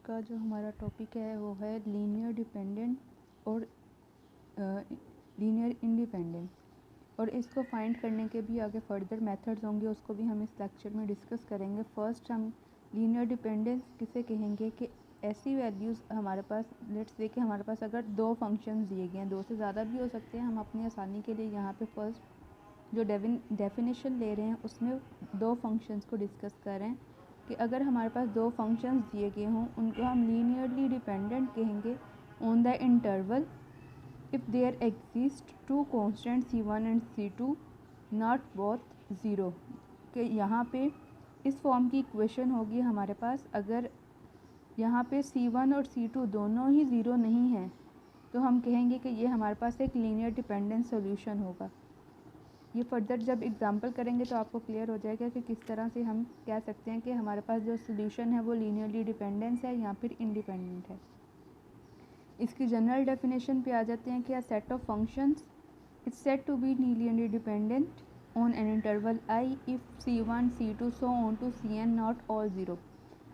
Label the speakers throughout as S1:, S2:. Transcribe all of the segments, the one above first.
S1: का जो हमारा टॉपिक है वो है लीनियर डिपेंडेंट और लीनियर इंडिपेंडेंट, और इसको फाइंड करने के भी आगे फर्दर मेथड्स होंगे, उसको भी हम इस लेक्चर में डिस्कस करेंगे। फर्स्ट हम लीनियर डिपेंडेंस किसे कहेंगे कि ऐसी वैल्यूज़ हमारे पास, लेट्स से कि हमारे पास अगर दो फंक्शंस दिए गए हैं, दो से ज़्यादा भी हो सकते हैं, हम अपनी आसानी के लिए यहाँ पे फर्स्ट जो डेफिनेशन ले रहे हैं उसमें दो फंक्शंस को डिस्कस कर रहे हैं कि अगर हमारे पास दो फंक्शंस दिए गए हों उनको हम लीनियरली डिपेंडेंट कहेंगे on the interval if there exist two constants c1 and c2 not both zero. कि यहाँ पे इस फॉर्म की इक्वेशन होगी हमारे पास, अगर यहाँ पे c1 और c2 दोनों ही ज़ीरो नहीं है तो हम कहेंगे कि ये हमारे पास एक लीनियर डिपेंडेंट सॉल्यूशन होगा। ये फर्दर जब एग्जांपल करेंगे तो आपको क्लियर हो जाएगा कि किस तरह से हम कह सकते हैं कि हमारे पास जो सॉल्यूशन है वो लीनियरली डिपेंडेंस है या फिर इंडिपेंडेंट है। इसकी जनरल डेफिनेशन पे आ जाते हैं कि a set of functions is set to be linearly dependent on an interval I if c1 c2 so on to cn not all zero.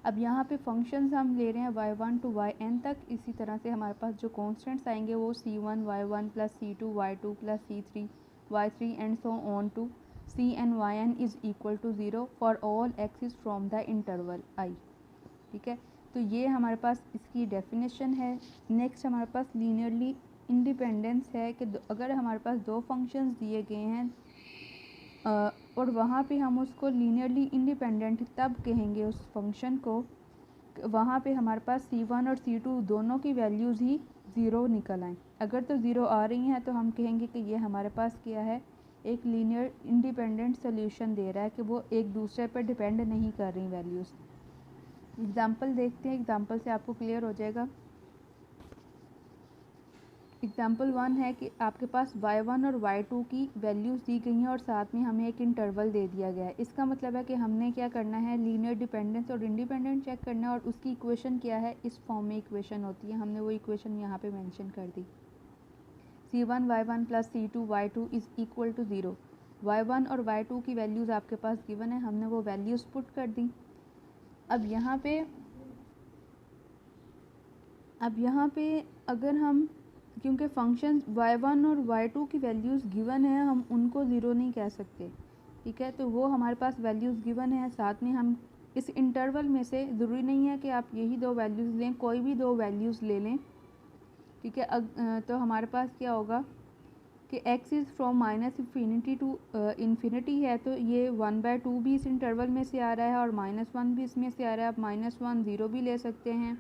S1: अब यहाँ पे फंक्शंस हम ले रहे हैं y1 टू yn तक, इसी तरह से हमारे पास जो कॉन्स्टेंट्स आएंगे वो c1 y1 plus c2 y2 plus c3 y3 and so on to cn yn is equal to zero for all x's from the interval I. ठीक है, तो ये हमारे पास इसकी डेफिनेशन है। नेक्स्ट हमारे पास लीनियरली इंडिपेंडेंस है कि अगर हमारे पास दो फंक्शंस दिए गए हैं और वहाँ पे हम उसको लीनियरली इंडिपेंडेंट तब कहेंगे उस फंक्शन को वहाँ पे हमारे पास c1 और c2 दोनों की वैल्यूज़ ही ज़ीरो निकल आएँ। अगर तो ज़ीरो आ रही हैं तो हम कहेंगे कि ये हमारे पास क्या है, एक लीनियर इंडिपेंडेंट सोल्यूशन दे रहा है कि वो एक दूसरे पर डिपेंड नहीं कर रही वैल्यूज़। एग्ज़ाम्पल देखते हैं, एग्ज़ाम्पल से आपको क्लियर हो जाएगा। एग्ज़ाम्पल 1 है कि आपके पास y1 और y2 की वैल्यूज़ दी गई हैं और साथ में हमें एक इंटरवल दे दिया गया है। इसका मतलब है कि हमने क्या करना है, लीनियर डिपेंडेंस और इंडिपेंडेंट चेक करना है, और उसकी इक्वेशन क्या है, इस फॉर्म में इक्वेशन होती है। हमने वो इक्वेशन यहाँ पे मेंशन कर दी, c1 y1 plus c2 y2 is equal to zero. y1 और y2 की वैल्यूज़ आपके पास गिवन है, हमने वो वैल्यूज़ पुट कर दी। अब यहाँ पे अगर हम, क्योंकि फंक्शन y1 और y2 की वैल्यूज़ गिवन है, हम उनको ज़ीरो नहीं कह सकते। ठीक है, तो वो हमारे पास वैल्यूज़ गिवन है, साथ में हम इस इंटरवल में से ज़रूरी नहीं है कि आप यही दो वैल्यूज़ लें, कोई भी दो वैल्यूज़ ले लें। ठीक है, तो हमारे पास क्या होगा कि x is from minus infinity to infinity है, तो ये 1/2 भी इस इंटरवल में से आ रहा है और -1 भी इसमें से आ रहा है। आप -1 ज़ीरो भी ले सकते हैं,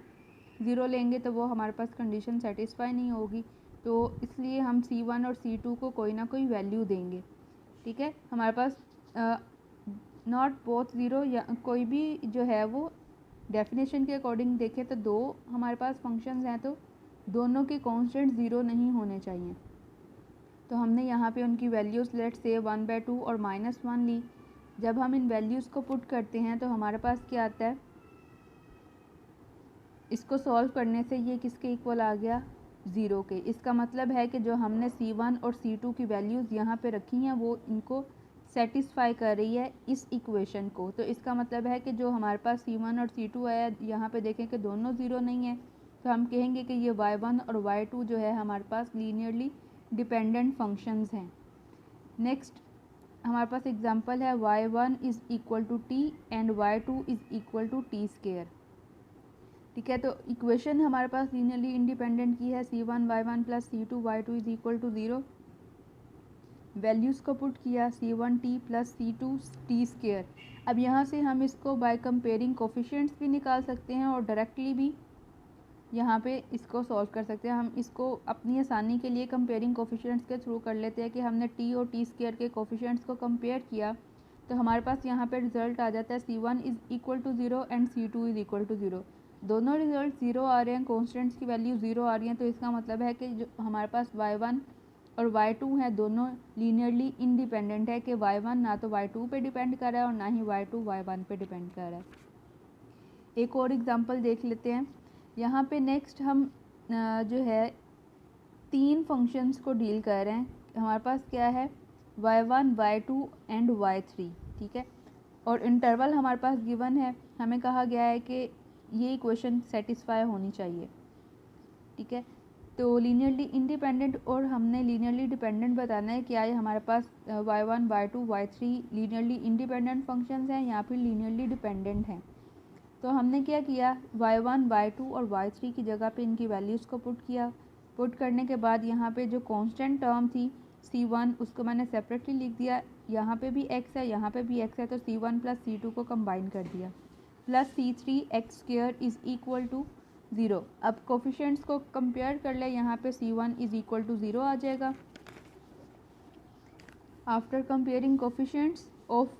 S1: ज़ीरो लेंगे तो वो हमारे पास कंडीशन सेटिस्फाई नहीं होगी, तो इसलिए हम c1 और c2 को कोई ना कोई वैल्यू देंगे। ठीक है, हमारे पास नॉट बोथ ज़ीरो या कोई भी जो है वो डेफिनेशन के अकॉर्डिंग देखें तो दो हमारे पास फंक्शंस हैं तो दोनों के कांस्टेंट ज़ीरो नहीं होने चाहिए। तो हमने यहाँ पे उनकी वैल्यूज़ लेट से 1/2 और -1 ली। जब हम इन वैल्यूज़ को पुट करते हैं तो हमारे पास क्या आता है, इसको सॉल्व करने से ये किसके इक्वल आ गया, ज़ीरो के। इसका मतलब है कि जो हमने c1 और c2 की वैल्यूज़ यहाँ पे रखी हैं वो इनको सेटिस्फाई कर रही है इस इक्वेशन को। तो इसका मतलब है कि जो हमारे पास c1 और c2 आया, यहाँ पे देखें कि दोनों ज़ीरो नहीं है, तो हम कहेंगे कि ये y1 और y2 जो है हमारे पास लीनियरली डिपेंडेंट फंक्शंस हैं। नेक्स्ट हमारे पास एग्जांपल है y1 is equal to t and y2 is equal to t square. ठीक है, तो इक्वेशन हमारे पास लीनियरली इंडिपेंडेंट की है, c1 y1 plus c2 y2 is equal to zero. Values को पुट किया, c1 t plus c2 t square. अब यहाँ से हम इसको बाय कंपेयरिंग कोफिशिएंट्स भी निकाल सकते हैं और डायरेक्टली भी यहाँ पे इसको सॉल्व कर सकते हैं। हम इसको अपनी आसानी के लिए कंपेयरिंग कोफिशिएंट्स के थ्रू कर लेते हैं कि हमने t और t स्क्वायर के कोफिशिएंट्स को कंपेयर किया तो हमारे पास यहाँ पे रिज़ल्ट आ जाता है c1 is equal to zero and c2 is equal to zero. दोनों रिजल्ट ज़ीरो आ रहे हैं, कॉन्स्टेंट्स की वैल्यू ज़ीरो आ रही हैं, तो इसका मतलब है कि जो हमारे पास y1 और y2 हैं दोनों लीनियरली इंडिपेंडेंट है कि y1 ना तो y2 पे डिपेंड कर रहा है और ना ही y2 y1 पे डिपेंड कर रहा है। एक और एग्जांपल देख लेते हैं। यहाँ पे नेक्स्ट हम जो है तीन फंक्शंस को डील कर रहे हैं। हमारे पास क्या है, y1 y2 एंड y3। ठीक है, और इंटरवल हमारे पास गिवन है, हमें कहा गया है कि ये इक्वेशन सेटिस्फाई होनी चाहिए, ठीक है। तो लीनियरली इंडिपेंडेंट और हमने लीनियरली डिपेंडेंट बताना है, क्या ये हमारे पास y1 y2 y3 linearly independent functions हैं या फिर लीनियरली डिपेंडेंट हैं। तो हमने क्या किया, y1 y2 और y3 की जगह पे इनकी वैल्यूज़ को पुट किया। पुट करने के बाद यहाँ पे जो कांस्टेंट टर्म थी c1 उसको मैंने सेपरेटली लिख दिया। यहाँ पे भी x है, यहाँ पे भी x है, तो c1 प्लस c2 को कंबाइन कर दिया, plus c3 x square is equal to 0। अब कोफिशिएंट्स को कंपेयर कर ले, यहाँ पे c1 इज़ इक्वल टू 0 आ जाएगा। After comparing coefficients of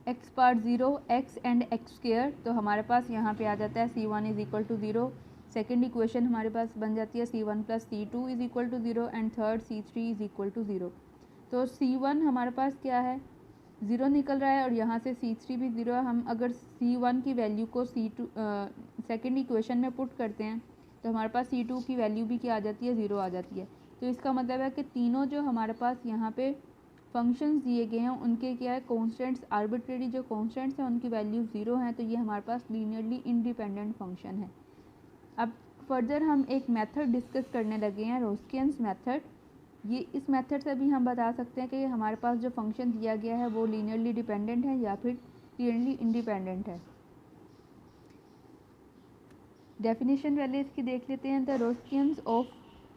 S1: x part 0 x and x square, तो हमारे पास यहाँ पे आ जाता है c1 is equal to 0। Second equation हमारे पास बन जाती है c1 plus c2 is equal to 0 and third c3 is equal to 0। तो c1 हमारे पास क्या है, 0 निकल रहा है और यहाँ से c3 भी 0 है। हम अगर c1 की वैल्यू को c2 सेकेंड इक्वेशन में पुट करते हैं तो हमारे पास c2 की वैल्यू भी क्या आ जाती है, 0 आ जाती है। तो इसका मतलब है कि तीनों जो हमारे पास यहाँ पे फंक्शंस दिए गए हैं उनके क्या है, कॉन्स्टेंट्स, आर्बिट्रेरी जो कॉन्स्टेंट्स हैं उनकी वैल्यू 0 हैं, तो ये हमारे पास लीनियरली इंडिपेंडेंट फंक्शन है। अब फर्दर हम एक मेथड डिस्कस करने लगे हैं, रोस्कियंस मेथड। ये इस मेथड से भी हम बता सकते हैं कि हमारे पास जो फंक्शन दिया गया है वो लीनियरली डिपेंडेंट है या फिर लीनियरली इंडिपेंडेंट है। डेफिनेशन पहले इसकी देख लेते हैं। The Wronskians of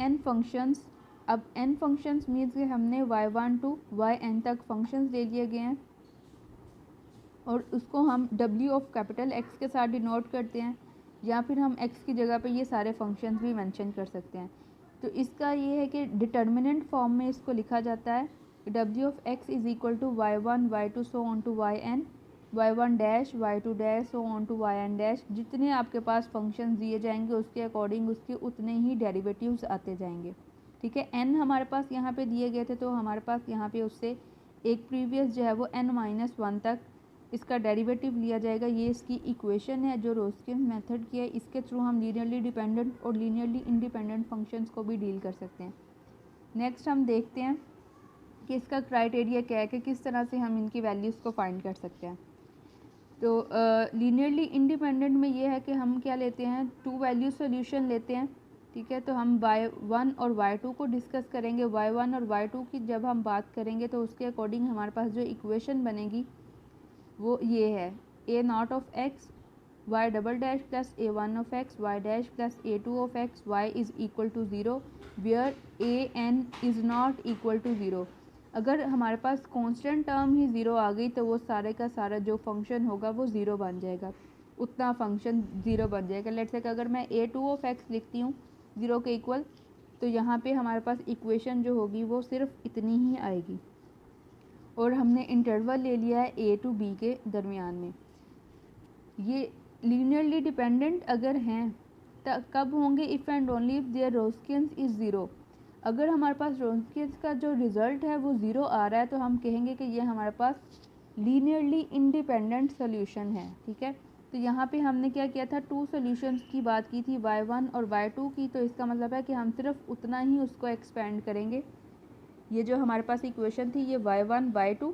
S1: n functions. अब n फंक्शंस मीन्स कि हमने y1 टू yn तक फंक्शंस ले लिए गए हैं और उसको हम w ऑफ कैपिटल X के साथ डिनोट करते हैं, या फिर हम x की जगह पे ये सारे फंक्शंस भी मेंशन कर सकते हैं। तो इसका ये है कि डिटर्मिनेंट फॉर्म में इसको लिखा जाता है w of x is equal to y1 y2 so on to yn, y1 dash y2 dash so on to yn dash. जितने आपके पास फंक्शंस दिए जाएंगे उसके अकॉर्डिंग उसके उतने ही डेरिवेटिव्स आते जाएंगे, ठीक है। n हमारे पास यहाँ पे दिए गए थे, तो हमारे पास यहाँ पे उससे एक प्रीवियस जो है वो n-1 तक इसका डेरिवेटिव लिया जाएगा। ये इसकी इक्वेशन है जो रोस्कियन मेथड की है। इसके थ्रू हम लीनियरली डिपेंडेंट और लीनियरली इंडिपेंडेंट फंक्शंस को भी डील कर सकते हैं। नेक्स्ट हम देखते हैं कि इसका क्राइटेरिया क्या है कि किस तरह से हम इनकी वैल्यूज़ को फाइंड कर सकते हैं। तो लीनियरली इंडिपेंडेंट में ये है कि हम क्या लेते हैं, टू वैल्यू सोल्यूशन लेते हैं, ठीक है। तो हम y1 और y2 को डिस्कस करेंगे। y1 और y2 की जब हम बात करेंगे तो उसके अकॉर्डिंग हमारे पास जो इक्वेशन बनेगी वो ये है, a naught of x y double dash plus a1 of x y dash plus a2 of x y is equal to 0 where an is not equal to 0। अगर हमारे पास कांस्टेंट टर्म ही 0 आ गई तो वो सारे का सारा जो फंक्शन होगा वो 0 बन जाएगा, उतना फंक्शन 0 बन जाएगा। लेट्स से कि अगर मैं a2 ऑफ x लिखती हूँ 0 के इक्वल, तो यहाँ पे हमारे पास इक्वेशन जो होगी वो सिर्फ इतनी ही आएगी और हमने इंटरवल ले लिया है a टू b के दरमियान में। ये लीनियरली डिपेंडेंट अगर हैं कब होंगे, if and only if there Wronskians is 0। अगर हमारे पास रोस्कियंस का जो रिज़ल्ट है वो 0 आ रहा है तो हम कहेंगे कि ये हमारे पास लीनियरली इंडिपेंडेंट सोल्यूशन है, ठीक है। तो यहाँ पे हमने क्या किया था, टू सोल्यूशंस की बात की थी, y1 और y2 की। तो इसका मतलब है कि हम सिर्फ उतना ही उसको एक्सपेंड करेंगे। ये जो हमारे पास इक्वेशन थी ये y1 y2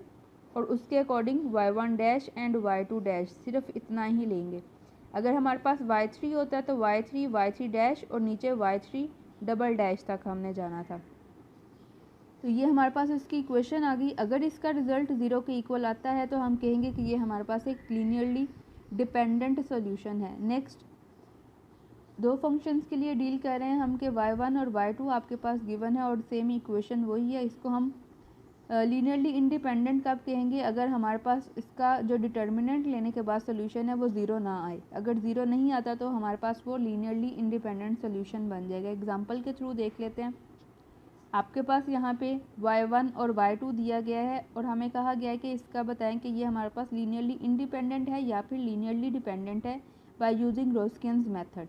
S1: और उसके according y1 dash and y2 dash, सिर्फ इतना ही लेंगे। अगर हमारे पास y3 होता है तो y3 डैश और नीचे y3 डबल डैश तक हमने जाना था। तो ये हमारे पास इसकी इक्वेशन आ गई। अगर इसका रिज़ल्ट 0 के इक्वल आता है तो हम कहेंगे कि ये हमारे पास एक लीनियरली डिपेंडेंट सोल्यूशन है। नेक्स्ट दो फंक्शंस के लिए डील कर रहे हैं हम कि y1 और y2 आपके पास गिवन है और सेम इक्वेशन वही है। इसको हम लीनियरली इंडिपेंडेंट कब कहेंगे, अगर हमारे पास इसका जो डिटर्मिनेंट लेने के बाद सोल्यूशन है वो 0 ना आए। अगर 0 नहीं आता तो हमारे पास वो लीनियरली इंडिपेंडेंट सोल्यूशन बन जाएगा। एग्जांपल के थ्रू देख लेते हैं। आपके पास यहाँ पे y1 और y2 दिया गया है और हमें कहा गया है कि इसका बताएं कि ये हमारे पास लीनियरली इंडिपेंडेंट है या फिर लीनियरली डिपेंडेंट है बाय यूजिंग रोस्कियंस मेथड।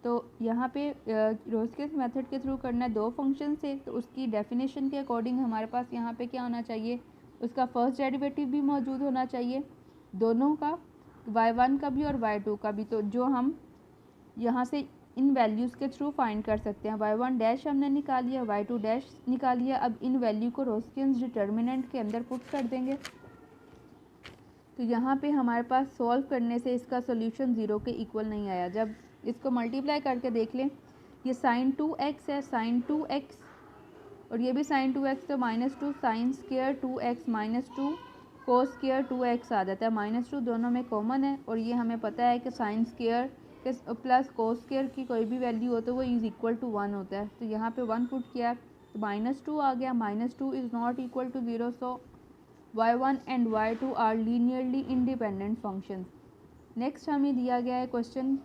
S1: तो यहाँ पे रोस्कियंस मेथड के थ्रू करना है दो फंक्शन से, तो उसकी डेफिनेशन के अकॉर्डिंग हमारे पास यहाँ पे क्या होना चाहिए, उसका फर्स्ट डेरिवेटिव भी मौजूद होना चाहिए दोनों का, y1 का भी और y2 का भी। तो जो हम यहाँ से इन वैल्यूज़ के थ्रू फाइंड कर सकते हैं। y1 डैश हमने निकाल लिया, y2 डैश निकाल लिया। अब इन वैल्यू को रोस्कियंस डिटर्मिनेंट के अंदर पुट कर देंगे। तो तो यहाँ पे हमारे पास सॉल्व करने से इसका सोल्यूशन 0 के इक्वल नहीं आया। जब इसको मल्टीप्लाई करके देख लें, ये sin 2x है, sin 2x और ये भी sin 2x, तो -2 sin square 2x -2 cos square 2x आ जाता है। -2 दोनों में कॉमन है और ये हमें पता है कि sin स्क्वायर के प्लस cos स्क्वायर की कोई भी वैल्यू हो तो वो इज़ इक्वल टू 1 होता है। तो यहाँ पे 1 पुट किया तो -2 आ गया। -2 is not equal to 0, so y1 and y2 are linearly independent functions. Next हमें दिया गया है क्वेश्चन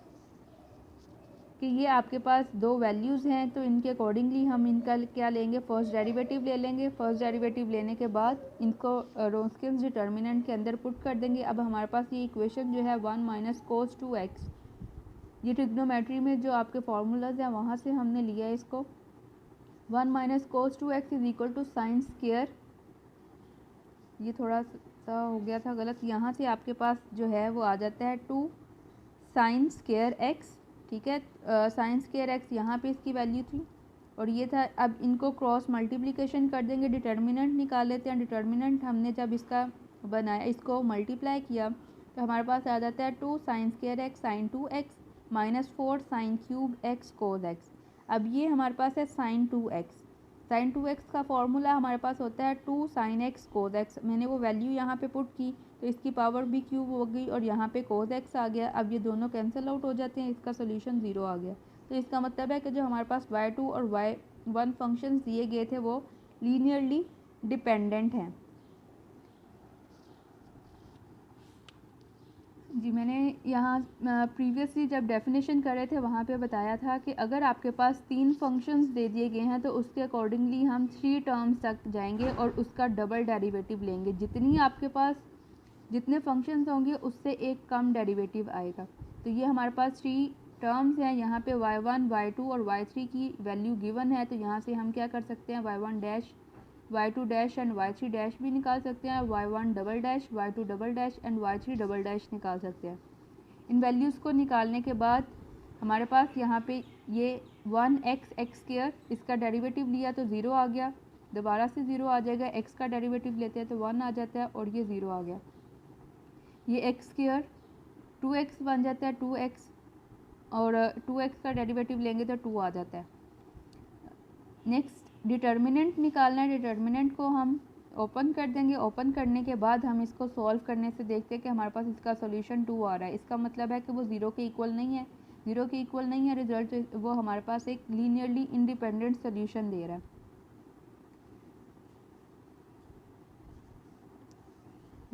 S1: कि ये आपके पास दो वैल्यूज़ हैं, तो इनके अकॉर्डिंगली हम इनका क्या लेंगे, फर्स्ट डेरिवेटिव ले लेंगे। फर्स्ट डेरिवेटिव लेने के बाद इनको रोंस्किन्स डिटर्मिनेंट के अंदर पुट कर देंगे। अब हमारे पास ये इक्वेशन जो है 1 माइनस कोस 2x, ये ट्रिग्नोमेट्री में जो आपके फार्मूलाज हैं वहाँ से हमने लिया है इसको। 1 minus cos 2x is equal to sine square, ये थोड़ा सा हो गया था गलत, यहाँ से आपके पास जो है वो आ जाता है 2 साइन स्क्वायर x, ठीक है। साइन स्क्वायर x यहाँ पे इसकी वैल्यू थी और ये था। अब इनको क्रॉस मल्टीप्लिकेशन कर देंगे, डिटर्मिनेंट निकाल लेते हैं। डिटर्मिनेंट हमने जब इसका बनाया, इसको मल्टीप्लाई किया तो हमारे पास आ जाता है 2 sine square x sine 2x minus 4 sine cube x cos x। अब ये हमारे पास है साइन 2x। साइन 2x का फॉर्मूला हमारे पास होता है 2 साइन x कोस x। मैंने वो वैल्यू यहाँ पे पुट की तो इसकी पावर भी क्यूब हो गई और यहाँ पे कोस x आ गया। अब ये दोनों कैंसिल आउट हो जाते हैं, इसका सोल्यूशन 0 आ गया। तो इसका मतलब है कि जो हमारे पास y2 और y1 फंक्शंस दिए गए थे वो लीनियरली डिपेंडेंट हैं। जी, मैंने यहाँ प्रीवियसली जब डेफिनेशन कर रहे थे वहाँ पे बताया था कि अगर आपके पास 3 फंक्शंस दे दिए गए हैं तो उसके अकॉर्डिंगली हम 3 टर्म्स तक जाएंगे और उसका डबल डेरिवेटिव लेंगे। जितनी आपके पास जितने फंक्शंस होंगे उससे एक कम डेरिवेटिव आएगा। तो ये हमारे पास 3 टर्म्स हैं। यहाँ पे y1, y2 और y3 की वैल्यू गिवन है, तो यहाँ से हम क्या कर सकते हैं, y1 dash, y2 dash and y3 dash भी निकाल सकते हैं। y1 double dash, y2 double dash and y3 double dash निकाल सकते हैं। इन वैल्यूज़ को निकालने के बाद हमारे पास यहाँ पे ये 1x x स्क्वायर, इसका डेरिवेटिव लिया तो 0 आ गया, दोबारा से 0 आ जाएगा। x का डेरिवेटिव लेते हैं तो 1 आ जाता है और ये 0 आ गया। ये x स्क्वायर 2x बन जाता है 2x और 2x का डेरिवेटिव लेंगे तो 2 आ जाता है। नेक्स्ट डिटर्मिनेंट निकालना है। डिटर्मिनेंट को हम ओपन कर देंगे। ओपन करने के बाद हम इसको सॉल्व करने से देखते हैं कि हमारे पास इसका सोल्यूशन 2 आ रहा है। इसका मतलब है कि वो 0 के इक्वल नहीं है। 0 के इक्वल नहीं है रिजल्ट, वो हमारे पास एक लीनियरली इंडिपेंडेंट सोल्यूशन दे रहा है।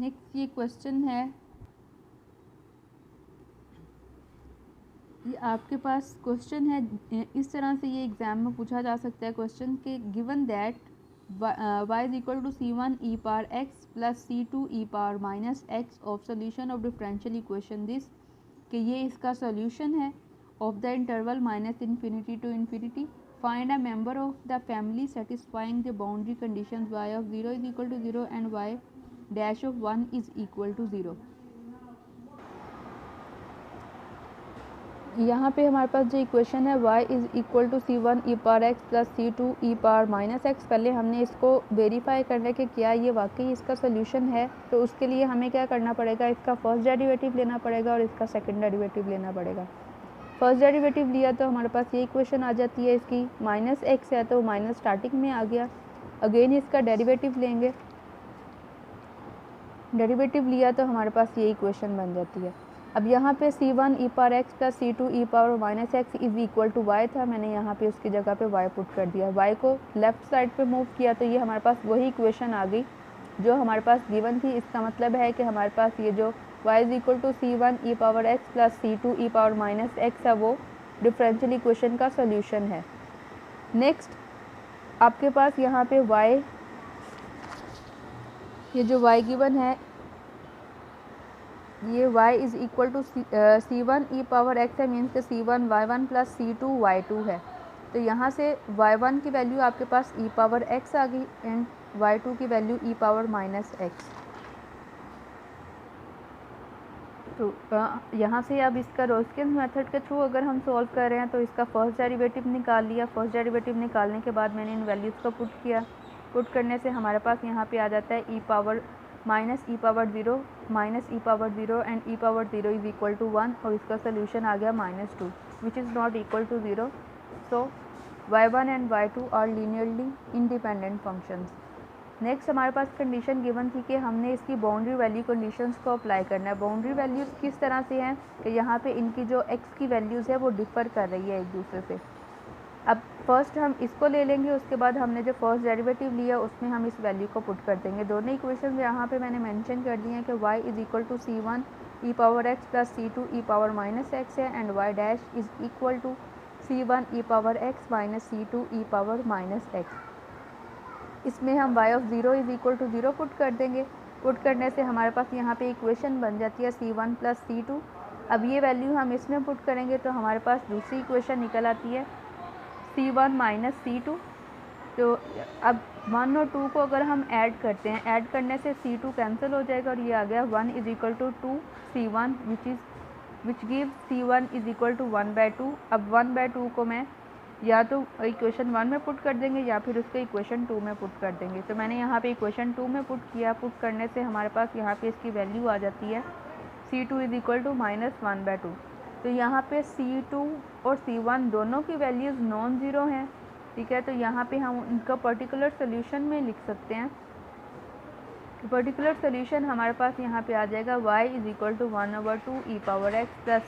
S1: नेक्स्ट ये क्वेश्चन है, ये आपके पास क्वेश्चन है इस तरह से, ये एग्ज़ाम में पूछा जा सकता है क्वेश्चन के given that y is equal to c1 e power x plus c2 e power minus x of solution of differential equation this, कि ये इसका सोल्यूशन है of the interval minus infinity to infinity. Find a member of the family satisfying the boundary conditions y of 0 is equal to 0 and y dash of 1 is equal to 0। यहाँ पे हमारे पास जो equation है y is equal to c1 e power x plus c2 e power minus x, पहले हमने इसको verify करना है कि क्या ये वाकई इसका सोल्यूशन है। तो उसके लिए हमें क्या करना पड़ेगा, इसका फर्स्ट डेरिवेटिव लेना पड़ेगा और इसका सेकंड डेरिवेटिव लेना पड़ेगा। फर्स्ट डेरिवेटिव लिया तो हमारे पास ये इक्वेशन आ जाती है इसकी, माइनस x है तो माइनस स्टार्टिंग में आ गया। अगेन इसका डेरिवेटिव लेंगे, डेरिवेटिव लिया तो हमारे पास ये इक्वेशन बन जाती है। अब यहाँ पे c1 e power x plus c2 e power minus x is equal to y था, मैंने यहाँ पे उसकी जगह पे y पुट कर दिया। y को लेफ़्ट साइड पे मूव किया तो ये हमारे पास वही इक्वेशन आ गई जो हमारे पास गिवन थी। इसका मतलब है कि हमारे पास ये जो y is equal to c1 e power x plus c2 e power minus x है वो डिफरेंशियल इक्वेशन का सोल्यूशन है। नेक्स्ट आपके पास यहाँ पे y, ये जो y गिवन है, ये y is equal to c1 e power x है, मीन्स के c1 y1 plus c2 y2 है। तो यहाँ से y1 की वैल्यू आपके पास e पावर x आ गई एंड y2 की value e power minus x। तो यहाँ से अब इसका रोस्किन्स मेथड के थ्रू अगर हम सॉल्व कर रहे हैं तो इसका फर्स्ट डेरिवेटिव निकाल लिया। फर्स्ट डेरिवेटिव निकालने के बाद मैंने इन वैल्यूज़ को पुट किया। पुट करने से हमारे पास यहाँ पे आ जाता है e power minus e power zero and e power zero is equal to 1 और इसका सोल्यूशन आ गया -2 which is not equal to 0। So y1 and y2 are linearly independent functions. Next हमारे पास कंडीशन गिवन थी कि हमने इसकी बाउंड्री वैल्यू कंडीशंस को अप्लाई करना है। बाउंड्री वैल्यूज़ किस तरह से हैं कि यहाँ पे इनकी जो x की वैल्यूज़ है वो डिफ़र कर रही है एक दूसरे से। अब फर्स्ट हम इसको ले लेंगे, उसके बाद हमने जो फर्स्ट डेरिवेटिव लिया उसमें हम इस वैल्यू को पुट कर देंगे। दोनों इक्वेशन यहाँ पे मैंने मेंशन कर दिए हैं कि y is equal to c1 e power x plus c2 e power minus x है and y dash is equal to c1 e power x minus c2 e power minus x। इसमें हम y of 0 is equal to 0 put कर देंगे। Put करने से हमारे पास यहाँ पे इक्वेशन बन जाती है c1 प्लस c2। अब ये वैल्यू हम इसमें पुट करेंगे तो हमारे पास दूसरी इक्वेशन निकल आती है c1 माइनस c2। तो अब 1 और 2 को अगर हम ऐड करते हैं, ऐड करने से c2 कैंसिल हो जाएगा और ये आ गया 1 is equal to 2 c1 which give c1 is equal to 1/2। अब 1/2 को मैं या तो इक्वेशन 1 में पुट कर देंगे या फिर उसको इक्वेशन 2 में पुट कर देंगे। तो मैंने यहाँ पे इक्वेशन 2 में पुट किया। पुट करने से हमारे पास यहाँ पे इसकी वैल्यू आ जाती है c2 इज़ इक्वल टू -1/2। तो यहाँ पे c2 और c1 दोनों की वैल्यूज़ नॉन ज़ीरो हैं, ठीक है। तो यहाँ पे हम उनका पर्टिकुलर सोल्यूशन में लिख सकते हैं। पर्टिकुलर सोल्यूशन हमारे पास यहाँ पे आ जाएगा y is equal to 1/2 e power x plus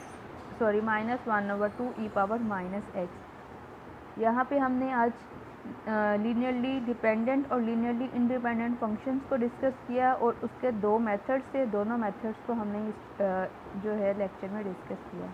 S1: -1/2 e power minus x। यहाँ पे हमने आज लीनियरली डिपेंडेंट और लीनियरली इंडिपेंडेंट फंक्शंस को डिस्कस किया और उसके दो मेथड्स थे। दोनों मेथड्स को हमने जो है लेक्चर में डिस्कस किया।